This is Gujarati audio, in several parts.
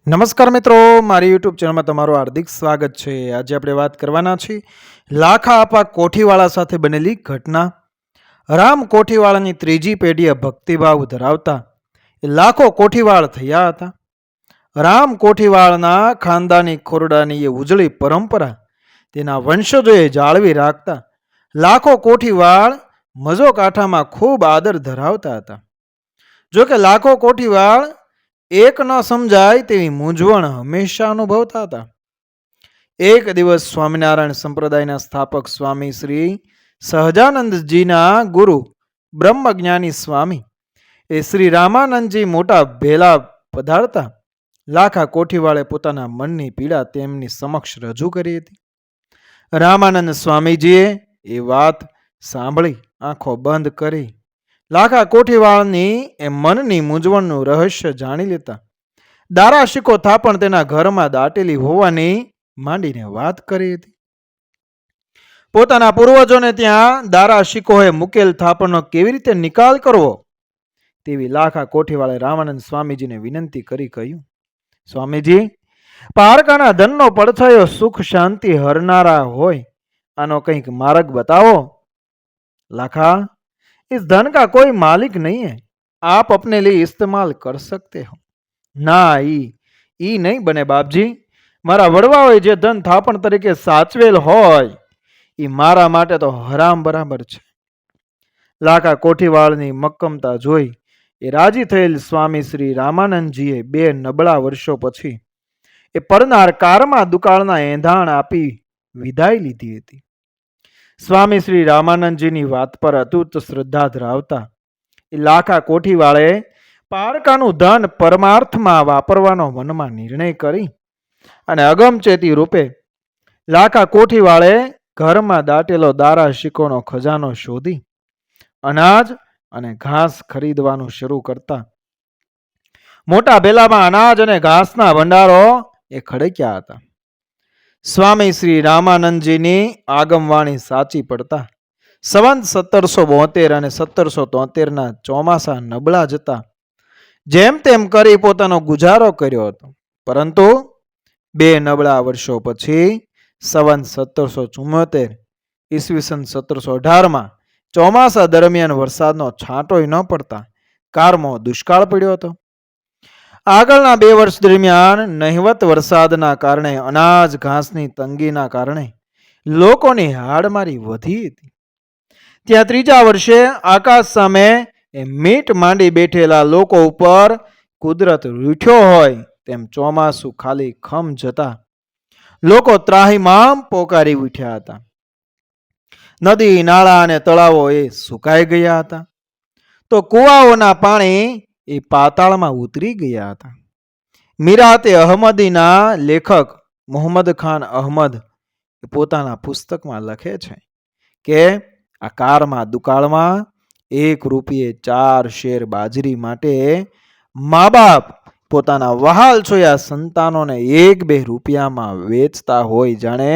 નમસ્કાર મિત્રો, મારી યુટ્યુબ ચેનલમાં તમારું હાર્દિક સ્વાગત છે. આજે આપણે વાત કરવાના છીએ લાખા આપા કોઠીવાળા સાથે બનેલી ઘટના. રામ કોઠીવાળાની ત્રીજી પેઢીએ ભક્તિભાવ ધરાવતા એ લાખો કોઠીવાળ થયા હતા. રામ કોઠીવાળના ખાનદાની ખોરડાની એ ઉજળી પરંપરા તેના વંશજોએ જાળવી રાખતા લાખો કોઠીવાળ મજો કાંઠામાં ખૂબ આદર ધરાવતા હતા. જોકે લાખો કોઠીવાળ એક ન સમજાય તેવી મૂંઝવણ હંમેશા અનુભવતા હતા. એક દિવસ સ્વામિનારાયણ સંપ્રદાયના સ્થાપક સ્વામી શ્રી સહજાનંદજીના ગુરુ બ્રહ્મજ્ઞાની સ્વામી એ શ્રી રામાનંદજી મોટા ભેલા પધારતા લાખા કોઠીવાળે પોતાના મનની પીડા તેમની સમક્ષ રજૂ કરી હતી. રામાનંદ સ્વામીજીએ એ વાત સાંભળી આંખો બંધ કરી લાખા કોઠીવાળની એ મનની મૂંઝવણનું રહસ્ય જાણી લેતા દારા શીખો થાપણ તેના ઘરમાં દાટેલી હોવાની માંડીને વાત કરી હતી. પોતાના પૂર્વજોને ત્યાં દારા શીખોએ મૂકેલ થાપણનો કેવી રીતે નિકાલ કરવો તેવી લાખા કોઠીવાળે રામાનંદ સ્વામીજીને વિનંતી કરી કહ્યું, સ્વામીજી, પારકાના ધનનો પડછાયો સુખ શાંતિ હરનારા હોય, આનો કંઈક માર્ગ बताओ. लाखा, इस धन का कोई मालिक नहीं है, आप अपने लिए इस्तेमाल कर सकते हो. ના, ઈ નહીં બને બાપજી. મારા વડવાઓએ જે ધન થાપણ તરીકે સાચવેલ હોય ઈ મારા માટે તો હરામ બરાબર છે. લાખા કોઠીવાળની મક્કમતા જોઈ એ રાજી થયેલ સ્વામી શ્રી રામાનંદજીએ 2 નબળા વર્ષો પછી એ પરનાર કારમાં દુકાળના એંધાણ આપી વિદાય લીધી હતી. સ્વામી શ્રી રામાનંદજીની વાત પર અતૂટ શ્રદ્ધા ધરાવતા એ લાખા કોઠીવાળે પારકાનું ધન પરમાર્થમાં વાપરવાનો મનમાં નિર્ણય કરી અને અગમચેતી રૂપે લાખા કોઠીવાળે ઘરમાં દાટેલો દારા શીકોનો ખજાનો શોધી અનાજ અને ઘાસ ખરીદવાનું શરૂ કરતા મોટા ભેલામાં અનાજ અને ઘાસના ભંડારો એ ખડક્યા હતા. સ્વામી શ્રી રામાનંદજીની આગમવાણી સાચી પડતા સંવંત 1772 અને 1773 ચોમાસા નબળા જતા જેમ તેમ કરી પોતાનો ગુજારો કર્યો હતો. પરંતુ 2 નબળા વર્ષો પછી સંવંત 1774 ઈસવીસન 1718 ચોમાસા દરમિયાન વરસાદનો છાંટોય ન પડતા કારમો દુષ્કાળ પડ્યો હતો. આગળના 2 વર્ષ દરમિયાન નહિવત વરસાદના કારણે અનાજ ઘાસની તંગીના કારણે લોકોની હાડમારી વધી હતી. ત્યાં 3જા વર્ષે આકાશ સામે મીટ માંડી બેઠેલા લોકો ઉપર કુદરત રૂઠ્યો હોય તેમ ચોમાસું ખાલી ખમ જતા લોકો ત્રાહિમામ પોકારી ઉઠ્યા હતા. નદી નાળા અને તળાવો એ સુકાઈ ગયા હતા તો કુવાઓના પાણી એ પાતાળમાં ઉતરી ગયા હતા. મીરાતે અહમદીના લેખક મોહમ્મદ ખાન અહમદ પોતાના પુસ્તકમાં લખે છે કે આ કારમાં દુકાળમાં 1 રૂપિયે 4 શેર બાજરી માટે મા બાપ પોતાના વહાલ છોયા સંતાનોને 1-2 રૂપિયામાં વેચતા હોય જાણે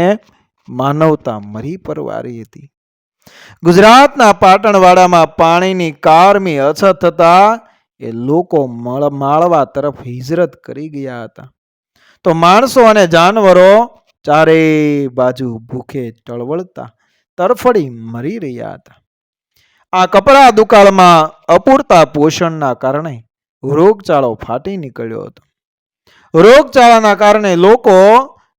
માનવતા મરી પરવારી હતી. ગુજરાતના પાટણવાડામાં પાણીની કારમી અછત થતા એ લોકો માળવા તરફ હિજરત કરી ગયા હતા તો માણસો અને જાનવરો ચારે બાજુ ભૂખે ટળવળતા તરફડી મરી રહ્યા હતા. આ કપરા દુકાળમાં અપૂરતા પોષણના કારણે રોગચાળો ફાટી નીકળ્યો હતો. રોગચાળાના કારણે લોકો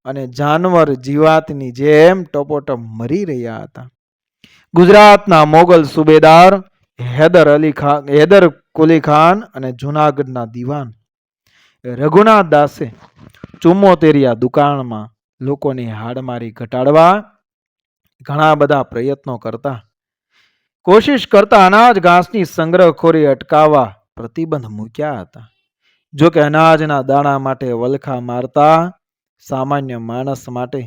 અને જાનવર જીવાતની જેમ ટપોટપ મરી રહ્યા હતા. ગુજરાતના મોગલ સુબેદાર હૈદર કુલી ખાન અને જૂનાગઢના દીવાન રઘુનાથ દાસે 74 દુકાળમાં લોકોની હાડમારી ઘટાડવા ઘણા બધા પ્રયત્નો કરતા કોશિશ કરતા અનાજ ઘાસની સંગ્રહખોરી અટકાવવા પ્રતિબંધ મૂક્યા હતા. જોકે અનાજના દાણા માટે વલખા મારતા સામાન્ય માણસ માટે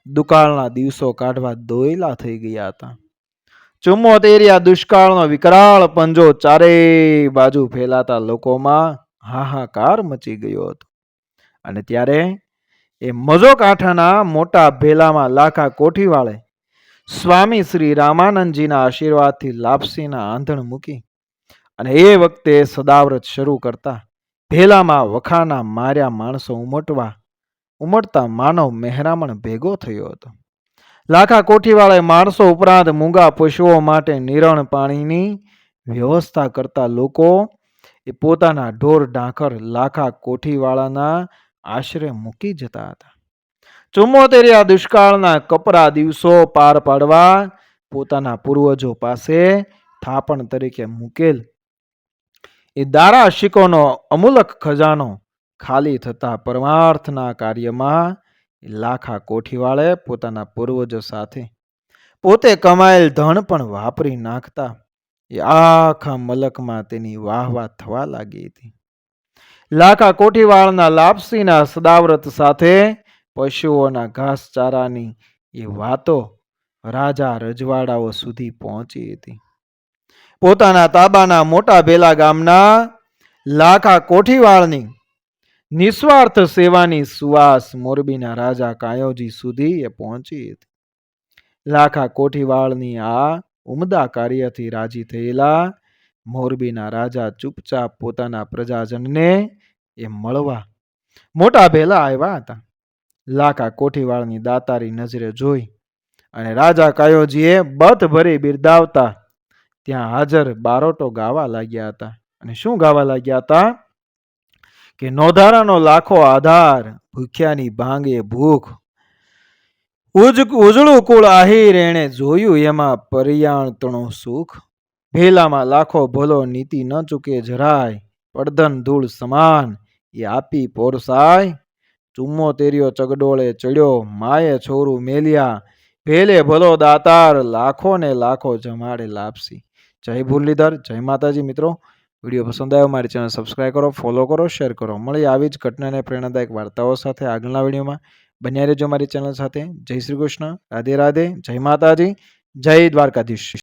દુકાળના દિવસો કાઢવા દોયલા થઈ ગયા હતા. 74 દુષ્કાળનો વિકરાળ પંજો ચારે બાજુ ફેલાતા લોકોમાં હાહાકાર મચી ગયો હતો. અને ત્યારે એ મજો કાંઠાના મોટા ભેલામાં લાખા કોઠીવાળે સ્વામી શ્રી રામાનંદજીના આશીર્વાદથી લાપસીના આંધણ મૂકી અને એ વખતે સદાવ્રત શરૂ કરતા ભેલામાં વખાના માર્યા માણસો ઉમટતા માનવ મહેરામણ ભેગો થયો હતો. લાખા કોઠીવાળાએ માણસો ઉપરાંત મૂંગા પશુઓ માટે નિરણ પાણીની વ્યવસ્થા કરતા લોકો એ પોતાના ઢોર ઢાંખર લાખા કોઠીવાળાના આશરે મૂકી જતા હતા. 74 દુષ્કાળના કપરા દિવસો પાર પાડવા પોતાના પૂર્વજો પાસે થાપણ તરીકે મૂકેલ એ દારા શીકોનો અમૂલક ખજાનો ખાલી થતા પરમાર્થના કાર્યમાં લાખા કોઠીવાળે પોતાના પૂર્વજો સાથે પોતે કમાયેલ ધન પણ વાપરી નાખતા એ આખા મલકમાં તેની વાહ થવા લાગી હતી. લાખા કોઠીવાળના લાપસીના સદાવ્રત સાથે પશુઓના ઘાસચારાની એ વાતો રાજા રજવાડાઓ સુધી પહોંચી હતી. પોતાના તાબાના મોટા ભેલા ગામના લાખા કોઠીવાળની નિસ્વાર્થ સેવાની સુવાસ મોરબીના રાજા કાયોજી સુધી એ પહોંચી હતી. લાખા કોઠીવાળની આ ઉમદા કાર્યથી રાજી થયેલા મોરબીના રાજા ચૂપચાપ પોતાના પ્રજાજનને એ મળવા મોટા ભેલા આવ્યા હતા. લાખા કોઠીવાળની દાતારી નજરે જોઈ અને રાજા કાયોજીએ બથ ભરી બિરદાવતા ત્યાં હાજર બારોટો ગાવા લાગ્યા હતા. અને શું ગાવા લાગ્યા હતા કે નોધારાનો લાખો આધાર, ભૂખ્યાની ભાંગે ભૂખ, ઉજળું કુળ આહીર એણે જોયું એમાં પરિયાણતણો સુખ, ભેલામાં લાખો ભલો નીતિ ન ચૂકે જરાય, પડધન ધૂળ સમાન એ આપી પોરસાય, 74 ચગડોળે ચડ્યો માએ છોરું મેલ્યા, ભેલે ભલો દાતાર લાખો ને લાખો જમાડે લાપસી. જય મુરલીધર, જય માતાજી. મિત્રો, વિડીયો પસંદ આવ્યો મારી ચેનલ સબસ્ક્રાઈબ કરો, ફોલો કરો, શેર કરો. મળી આવી જ ઘટનાને પ્રેરણાદાયક વાર્તાઓ સાથે આગળના વિડીયોમાં. બન્યા રહેજો મારી ચેનલ સાથે. જય શ્રી કૃષ્ણ, રાધે રાધે, જય માતાજી, જય દ્વારકાધીશ.